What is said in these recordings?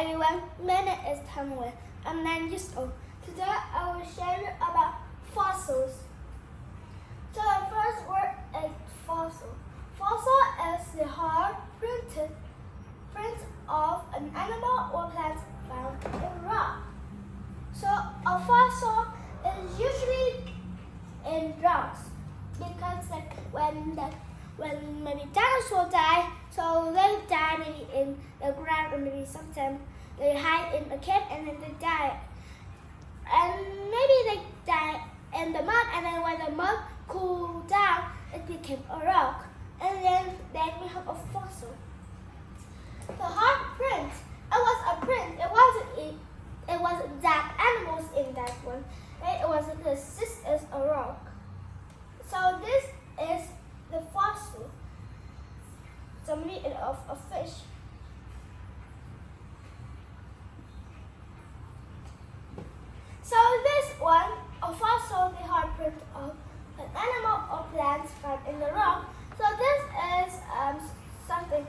everyone, my name is Tamwin. I'm 9 years old. Today I will share you about fossils. So the first word is fossil. Fossil is the hard print of an animal or plant found in rock. So a fossil is usually in rocks because when maybe dinosaurs die, so they die maybe in the ground or maybe sometimes they hide in a cave and then they die. And maybe they die in the mud, and then when the mud cooled down, it became a rock. And then we have a fossil. The hard print, it was a print. It wasn't that animals in that one. It wasn't this is a rock. So this is the fossil. So meat of a fish. So this one, a fossil, the hard print of an animal or plant found in the rock. So this is something.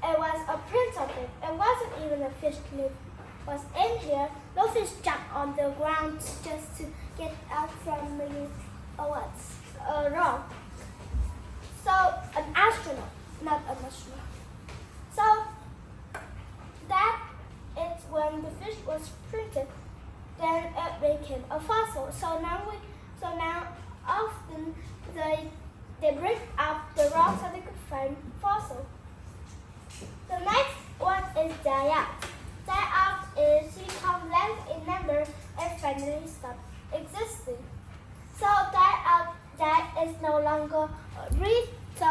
It was a print of it. It wasn't even a fish was in here. No fish jumped on the ground just to get out from maybe a rock. So an astronaut, not an astronaut. So that is when the fish was printed. Then it became a fossil. So now often they break up the rock so they could find fossil. The next one is die out. Die out is become less in number and finally stop existing. So die is no longer breathe. So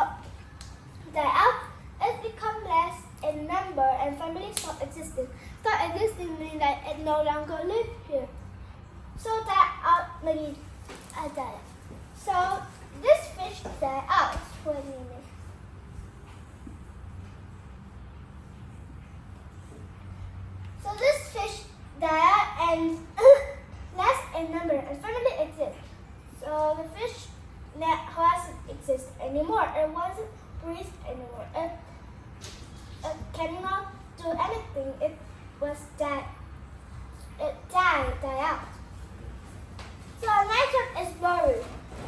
die out is become less in number and finally stop existing. Stop existing means that it no longer live here. So die out maybe die out. So this fish die out. Wait a minute. So this fish die out and less in number and finally exists. So the fish doesn't exist anymore. It wasn't breathe anymore. It cannot do anything. It was dead. It die out. So next one is bury.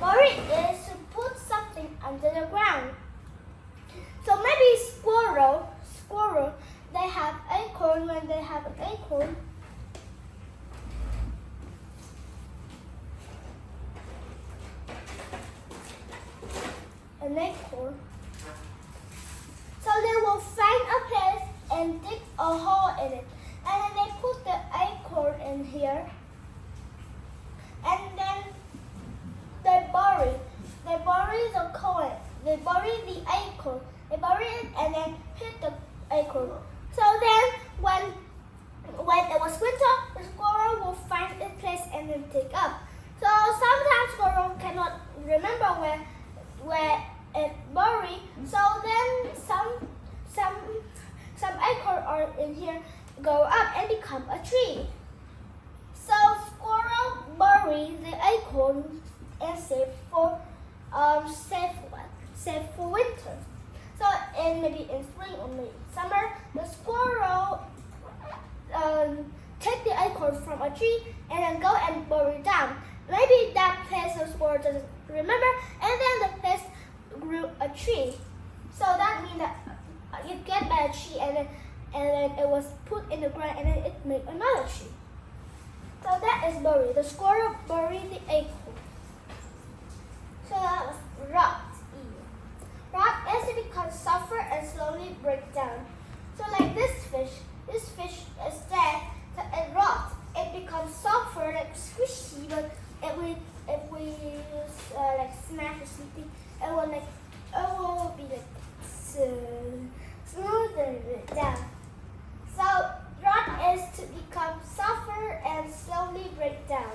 Bury is to put something under the ground. So maybe squirrel, they have acorn. When they have an acorn, so they will find a place and dig a hole in it, and then they put the acorn in here, and then they bury the coin, they bury the acorn, they bury it and then hit the acorn. So then when it was winter, the squirrel will find a place and then dig up. So sometimes squirrel cannot remember where it buried. So then some acorn are in here go up and become a tree. So squirrel bury the acorn and save for winter. So maybe in spring or maybe in summer, the squirrel take the acorn from a tree and then go and bury it down. Maybe that place the squirrel doesn't remember, and then the place grew a tree. So that means that you get by a tree and then it was put in the ground and then it made another tree. So that is bury. The squirrel buried the acorn. So that was rot. Rot is to become softer and slowly break down. So like this fish is dead, so it rots. It becomes softer, like squishy, but if we use like smash or something, it will be like smoother down. So rot is to become softer and slowly break down.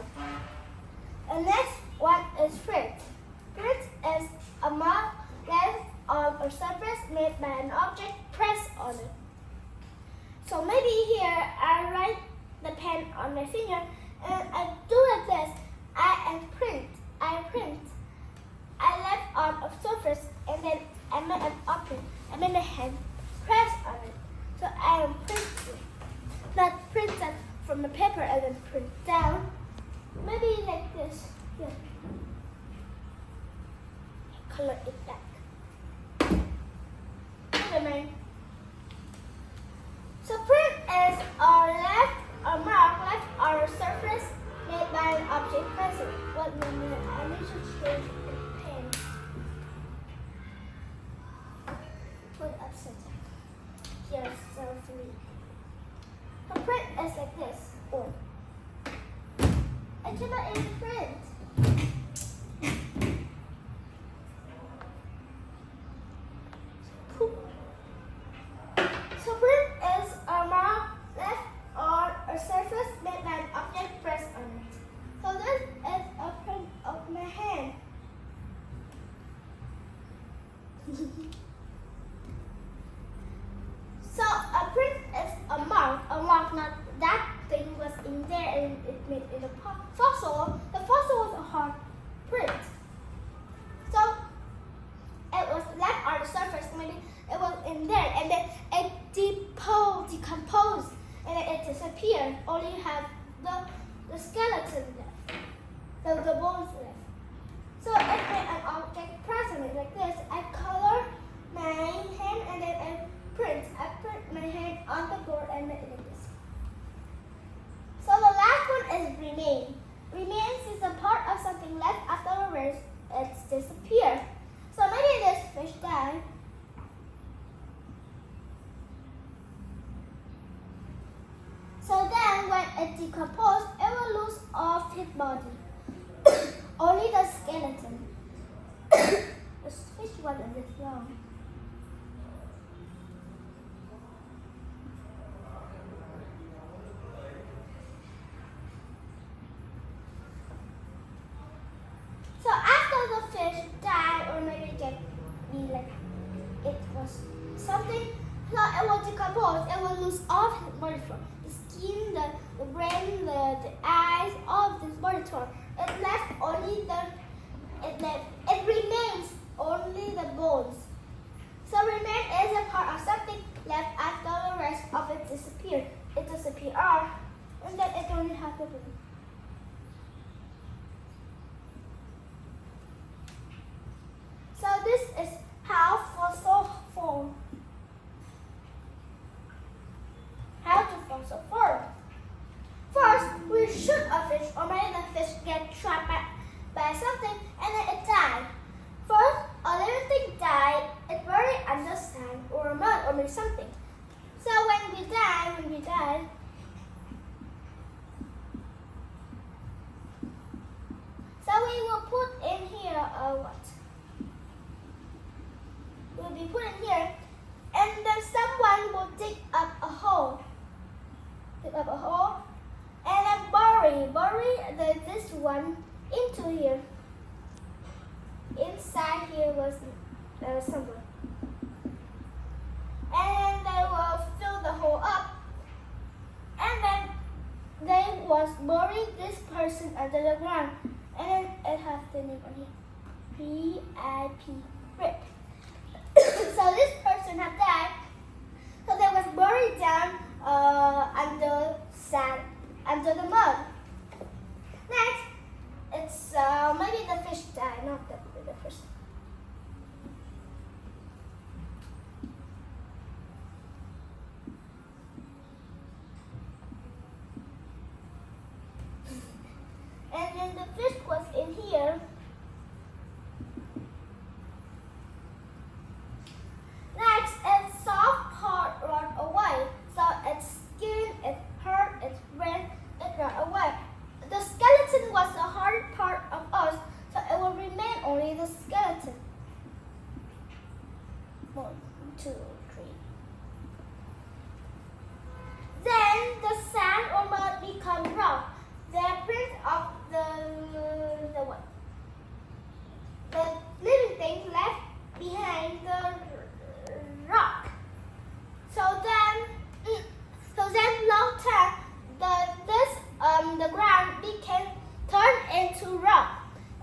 The next one is print. Print is a mark left on a surface made by an object pressed on it. So maybe here I write the pen on my finger and I do like this. I print. I left on a surface and then I made an object. I made a hand press on it. So I am printing. The The print is like this. Oh. I cannot even print. So print is a mark left on a surface made by an object pressed on it. So this is a print of my hand. So a print is a mark not that thing was in there and it made in a fossil. The fossil was a hard print. So it was left on the surface, maybe it was in there and then it decomposed and then it disappeared. Only have the skeleton left, the bones left. So it made an object present like this. I color my hand and then I print my hand on the board and make it like this. So the last one is remain. Remains is a part of something left after it's disappeared. So maybe this fish died. So then when it decomposed, it will lose off his body. Only the skeleton. The fish wasn't this long. So after the fish died, or maybe be like it was something, so it will decompose. It will lose all of his body form. The skin, the brain, the eyes, all of this body form. It remains only the bones. So remain is a part of something left after the rest of it disappeared. It disappeared, and then it only has the bone. So this is how fossil form. How to fossil form. First, we shoot a fish, or maybe the fish get trapped by something and then it died. First, a living thing died, it's buried under sand or mud or maybe something. So when we die, so we will put in here what? Will be put in here, and then someone will dig up a hole. And then bury this one into here. Inside here was somewhere. And they will fill the hole up. And then they was bury this person under the ground. And then it has the name on here. R.I.P. RIP. So this person had died. So they was buried down under sand, under the mud. Next, it's maybe the fish died, not the person. And then the fish was in here. Next, its soft part run away. So its skin, its hurt, its brain, it run away. The skeleton was the hard part of us, so it will remain only the skeleton. 1, 2, 3. Then the sand or mud become rock. The print of the what? The living thing left behind the rock. So then long time the ground became turned into rock,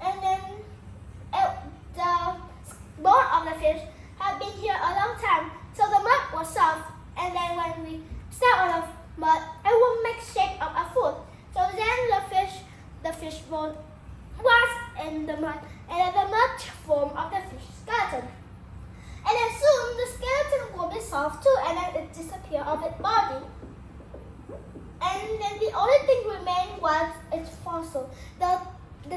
and then the bone of the fish had been here a long time. So the mud was soft, and then when we step on the mud, it will make shape of a foot. So then the fish bone was in the mud, and then the mud form of the fish skeleton. And then soon the skeleton will be soft too, and then it disappear of its body. And then the only thing remained was its fossil. The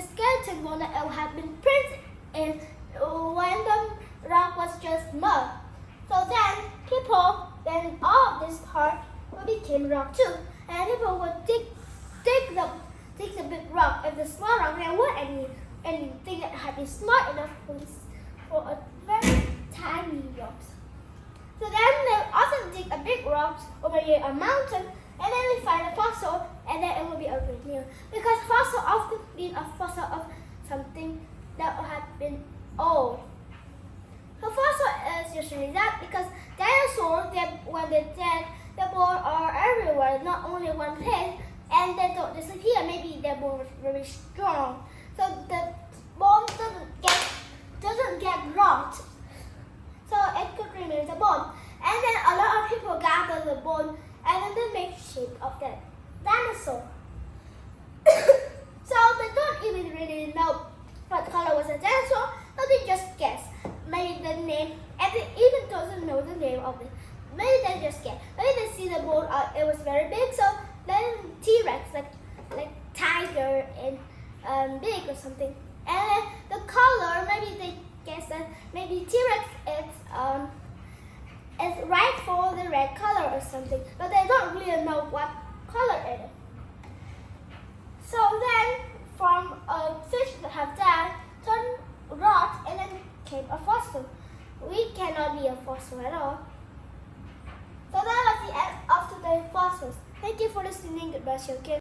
skeleton will have been printed in when the rock was just mud. So then all of this part became rock too. And people would take the big rock and the small rock. There weren't anything that had been smart enough for a very tiny rock. So then they often dig a big rock over near a mountain, and then they find a fossil, and then it will be a great news. Because fossil often means a fossil of something that had been old. So fossil is usually that because dinosaurs, when they're dead, their bones are everywhere, not only one place, and they don't disappear. Maybe their bone was very strong, so the bone doesn't get rot. So it could remain the bone. And then a lot of people gather the bone and then they make shape of that dinosaur. So they don't even really know what color was the dinosaur, so they just guess. Maybe the name, and they even doesn't know the name of it. Maybe they just guess. Maybe they see the bone, it was very big, so then T-Rex, like tiger and big or something. And then the color, maybe they guess that maybe T-Rex is right for the red color or something, but they don't really know what color it is. So then, from a fish that have died, turned rot, and then came a fossil. We cannot be a fossil at all. So that was the end of today's fossils. Thank you for listening. Goodbye, your kids.